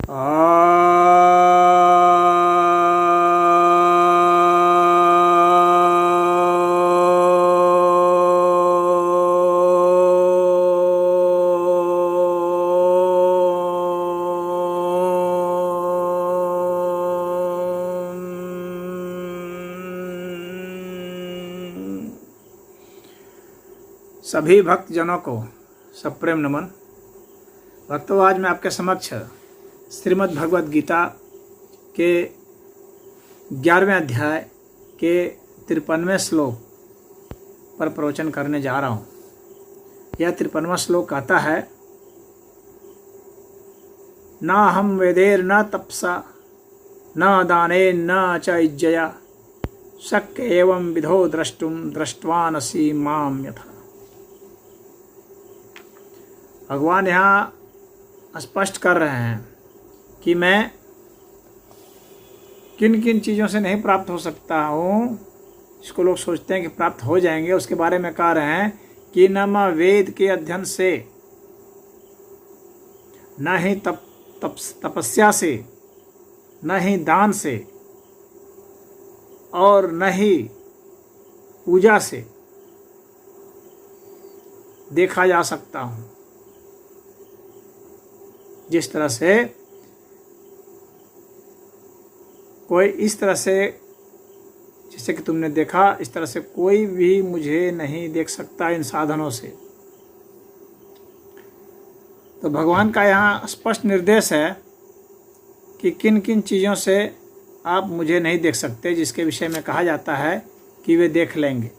सभी भक्तजनों को सप्रेम नमन। भक्तों, आज मैं आपके समक्ष श्रीमद् भगवद गीता के 11वें अध्याय के 53वें श्लोक पर प्रवचन करने जा रहा हूँ। यह 53वां श्लोक कहता है, न हम वेदेर न तपसा न दाने न च इज्जया शक्य एवं विधो द्रष्टुम दृष्टवानसि माम यथा। भगवान यहाँ स्पष्ट कर रहे हैं कि मैं किन किन चीज़ों से नहीं प्राप्त हो सकता हूँ, इसको लोग सोचते हैं कि प्राप्त हो जाएंगे। उसके बारे में कह रहे हैं कि न मैं वेद के अध्ययन से, न ही तपस्या से, न ही दान से और न ही पूजा से देखा जा सकता हूँ। जिस तरह से कोई इस तरह से, जैसे कि तुमने देखा, इस तरह से कोई भी मुझे नहीं देख सकता इन साधनों से। तो भगवान का यहाँ स्पष्ट निर्देश है कि किन किन चीज़ों से आप मुझे नहीं देख सकते, जिसके विषय में कहा जाता है कि वे देख लेंगे।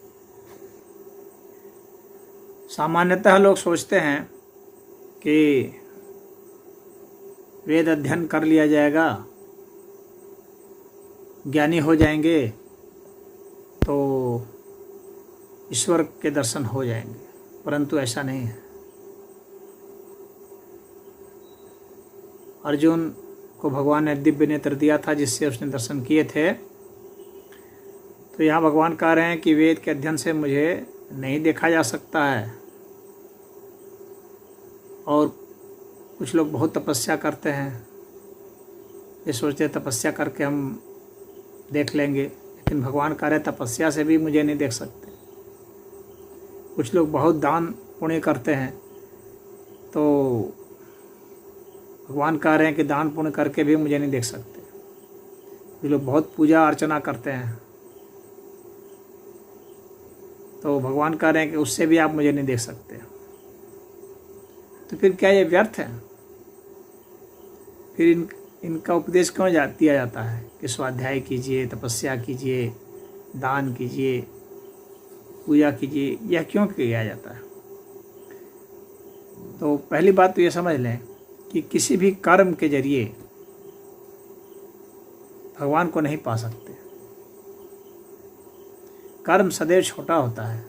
सामान्यतः लोग सोचते हैं कि वेद अध्ययन कर लिया जाएगा, ज्ञानी हो जाएंगे तो ईश्वर के दर्शन हो जाएंगे, परंतु ऐसा नहीं है। अर्जुन को भगवान ने दिव्य नेत्र दिया था जिससे उसने दर्शन किए थे। तो यहाँ भगवान कह रहे हैं कि वेद के अध्ययन से मुझे नहीं देखा जा सकता है। और कुछ लोग बहुत तपस्या करते हैं, ये सोचते हैं तपस्या करके हम देख लेंगे, लेकिन भगवान कह रहे तपस्या से भी मुझे नहीं देख सकते। कुछ लोग बहुत दान पुण्य करते हैं, तो भगवान कह रहे हैं कि दान पुण्य करके भी मुझे नहीं देख सकते। ये लोग बहुत पूजा अर्चना करते हैं, तो भगवान कह रहे हैं कि उससे भी आप मुझे नहीं देख सकते। तो फिर क्या ये व्यर्थ है? फिर इनका उपदेश क्यों दिया जाता है कि स्वाध्याय कीजिए, तपस्या कीजिए, दान कीजिए, पूजा कीजिए? यह क्यों किया जाता है? तो पहली बात तो ये समझ लें कि किसी भी कर्म के जरिए भगवान को नहीं पा सकते। कर्म सदैव छोटा होता है।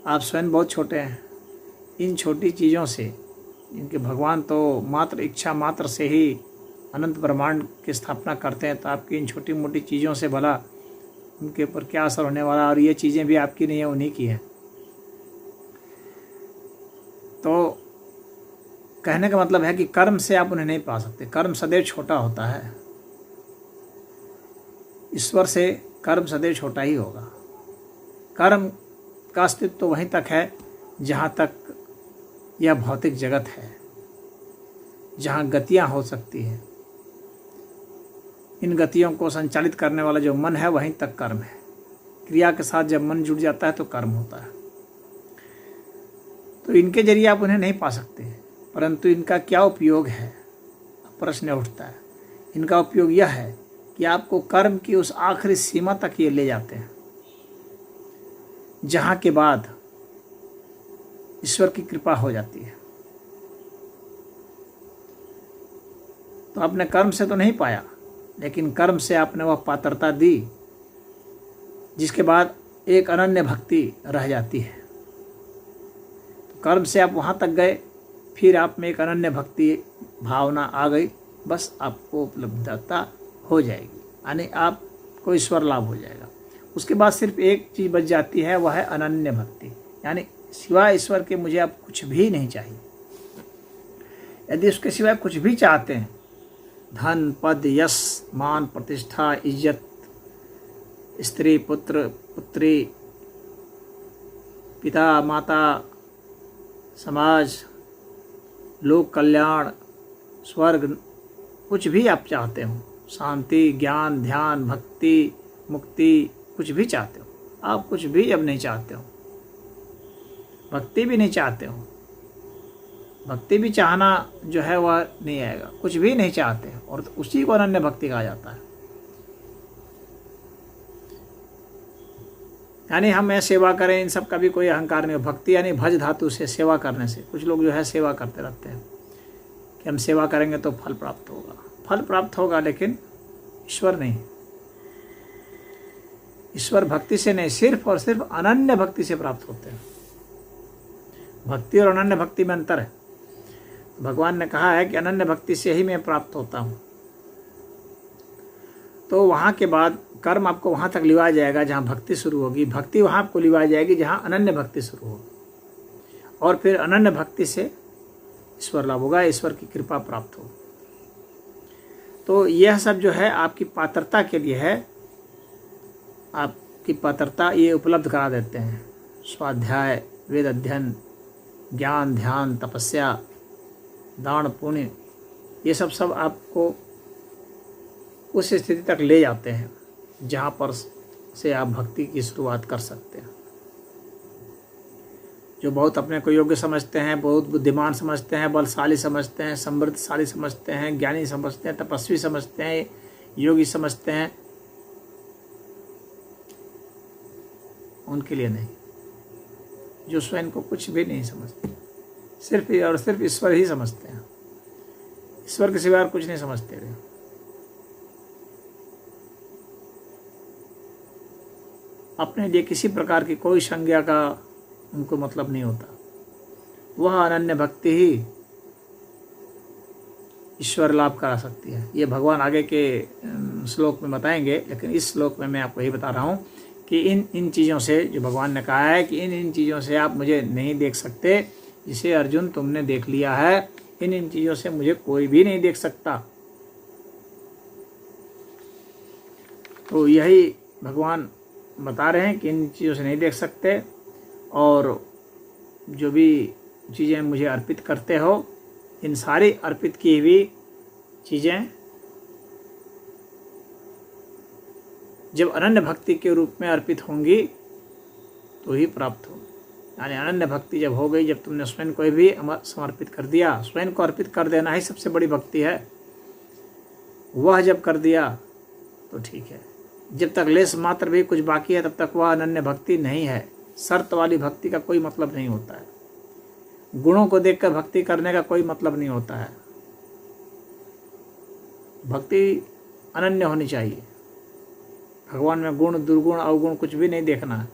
आप स्वयं बहुत छोटे हैं। इन छोटी चीज़ों से, इनके भगवान तो मात्र इच्छा मात्र से ही अनंत ब्रह्मांड की स्थापना करते हैं, तो आपकी इन छोटी मोटी चीज़ों से भला उनके ऊपर क्या असर होने वाला? और ये चीज़ें भी आपकी नहीं है, उन्हीं की है। तो कहने का मतलब है कि कर्म से आप उन्हें नहीं पा सकते। कर्म सदैव छोटा होता है। ईश्वर से कर्म सदैव छोटा ही होगा। कर्म का अस्तित्व तो वहीं तक है जहाँ तक यह भौतिक जगत है, जहाँ गतियाँ हो सकती हैं। इन गतियों को संचालित करने वाला जो मन है, वहीं तक कर्म है। क्रिया के साथ जब मन जुड़ जाता है तो कर्म होता है। तो इनके जरिए आप उन्हें नहीं पा सकते, परंतु इनका क्या उपयोग है? प्रश्न उठता है। इनका उपयोग यह है कि आपको कर्म की उस आखिरी सीमा तक ये ले जाते हैं, जहाँ के बाद ईश्वर की कृपा हो जाती है। तो आपने कर्म से तो नहीं पाया, लेकिन कर्म से आपने वह पात्रता दी जिसके बाद एक अनन्य भक्ति रह जाती है। तो कर्म से आप वहाँ तक गए, फिर आप में एक अनन्य भक्ति भावना आ गई, बस आपको उपलब्धता हो जाएगी, यानी आपको ईश्वर लाभ हो जाएगा। उसके बाद सिर्फ एक चीज़ बच जाती है, वह है अनन्य भक्ति, यानी सिवाय ईश्वर के मुझे अब कुछ भी नहीं चाहिए। यदि उसके सिवाय कुछ भी चाहते हैं, धन, पद, यश, मान, प्रतिष्ठा, इज्जत, स्त्री, पुत्र, पुत्री, पिता, माता, समाज, लोक कल्याण, स्वर्ग, कुछ भी आप चाहते हो, शांति, ज्ञान, ध्यान, भक्ति, मुक्ति, कुछ भी चाहते हो, आप कुछ भी अब नहीं चाहते हो, भक्ति भी नहीं चाहते हो, भक्ति भी चाहना जो है वह नहीं आएगा, कुछ भी नहीं चाहते, और तो उसी को अनन्य भक्ति कहा जाता है। यानी हम सेवा करें, इन सब का भी कोई अहंकार नहीं हो। भक्ति यानी भज धातु से, सेवा करने से। कुछ लोग जो है सेवा करते रहते हैं कि हम सेवा करेंगे तो फल प्राप्त होगा, फल प्राप्त होगा, लेकिन ईश्वर नहीं। ईश्वर भक्ति से नहीं, सिर्फ और सिर्फ अनन्य भक्ति से प्राप्त होते हैं। भक्ति और अनन्य भक्ति में अंतर है। भगवान ने कहा है कि अनन्य भक्ति से ही मैं प्राप्त होता हूँ। तो वहाँ के बाद कर्म आपको वहाँ तक लिवाया जाएगा जहाँ भक्ति शुरू होगी, भक्ति वहाँ आपको लिवाई जाएगी जहाँ अनन्य भक्ति शुरू होगी, और फिर अनन्य भक्ति से ईश्वर लाभ होगा, ईश्वर की कृपा प्राप्त होगी। तो यह सब जो है आपकी पात्रता के लिए है। आपकी पात्रता ये उपलब्ध करा देते हैं। स्वाध्याय, वेद अध्ययन, ज्ञान, ध्यान, तपस्या, दान, पुण्य, ये सब आपको उस स्थिति तक ले जाते हैं जहाँ पर से आप भक्ति की शुरुआत कर सकते हैं। जो बहुत अपने को योग्य समझते हैं, बहुत बुद्धिमान समझते हैं, बलशाली समझते हैं, समृद्धशाली समझते हैं, ज्ञानी समझते हैं, तपस्वी समझते हैं, योगी समझते हैं, उनके लिए नहीं। जो स्वयं को कुछ भी नहीं समझते, सिर्फ और सिर्फ ईश्वर ही समझते हैं, ईश्वर के सिवा कुछ नहीं समझते वे। अपने लिए किसी प्रकार की कोई संज्ञा का उनको मतलब नहीं होता। वह अनन्य भक्ति ही ईश्वर लाभ करा सकती है। ये भगवान आगे के श्लोक में बताएंगे, लेकिन इस श्लोक में मैं आपको यही बता रहा हूँ कि इन चीज़ों से, जो भगवान ने कहा है कि इन चीज़ों से आप मुझे नहीं देख सकते, जिसे अर्जुन तुमने देख लिया है, इन चीज़ों से मुझे कोई भी नहीं देख सकता। तो यही भगवान बता रहे हैं कि इन चीज़ों से नहीं देख सकते, और जो भी चीज़ें मुझे अर्पित करते हो, इन सारी अर्पित की हुई चीज़ें जब अनन्य भक्ति के रूप में अर्पित होंगी तो ही प्राप्त होगी। यानी अनन्य भक्ति जब हो गई, जब तुमने स्वयं को भी समर्पित कर दिया, स्वयं को अर्पित कर देना ही सबसे बड़ी भक्ति है। वह जब कर दिया तो ठीक है। जब तक लेस मात्र भी कुछ बाकी है, तब तक वह अनन्य भक्ति नहीं है। शर्त वाली भक्ति का कोई मतलब नहीं होता है। गुणों को देखकर भक्ति करने का कोई मतलब नहीं होता है। भक्ति अनन्य होनी चाहिए। भगवान में गुण, दुर्गुण, अवगुण कुछ भी नहीं देखना है।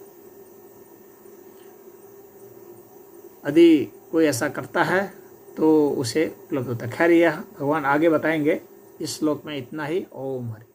यदि कोई ऐसा करता है तो उसे उपलब्ध होता है। खैर, यह भगवान आगे बताएंगे। इस श्लोक में इतना ही। ओम हरि।